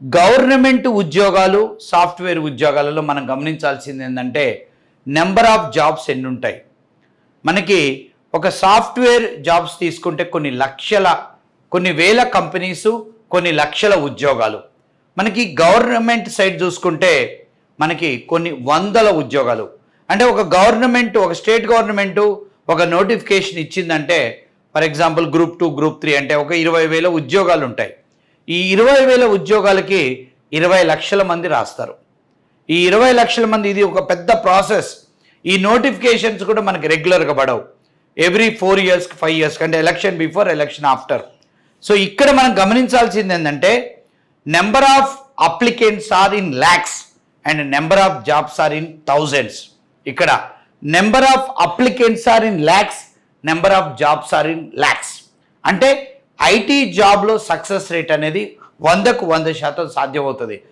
Government ఉద్యోగాలు software ఉద్యోగాలలో మనం గమనించాల్సింది ఏంటంటే నెంబర్ ఆఫ్ జాబ్స్ ఎన్ని ఉంటాయి. మనకి ఒక సాఫ్ట్వేర్ జాబ్స్ తీసుకుంటే కొన్ని వేల కంపెనీసు, కొన్ని లక్షల ఉద్యోగాలు. మనకి గవర్నమెంట్ సైడ్ చూసుకుంటే మనకి కొన్ని వందల ఉద్యోగాలు. అంటే ఒక స్టేట్ గవర్నమెంటు ఒక నోటిఫికేషన్ ఇచ్చిందంటే ఫర్ ఎగ్జాంపుల్ గ్రూప్ 2, గ్రూప్ 3 అంటే ఒక 20,000 ఉద్యోగాలు ఉంటాయి. ఈ 20,000 ఉద్యోగాలకి 20 లక్షల మంది రాస్తారు. ఈ 20 లక్షల మంది ఇది ఒక పెద్ద ప్రాసెస్. ఈ నోటిఫికేషన్స్ కూడా మనకి రెగ్యులర్గా పడవు. ఎవ్రీ 4 ఇయర్స్కి 5 ఇయర్స్కి, అంటే election before, election after. So ఇక్కడ మనం గమనించాల్సింది ఏంటంటే number of applicants are in lakhs and number of jobs are in thousands. ఇక్కడ number of applicants are in lakhs, number of jobs are in lakhs. అంటే ఐటీ జాబ్లో సక్సెస్ రేట్ అనేది 100% సాధ్యమవుతుంది.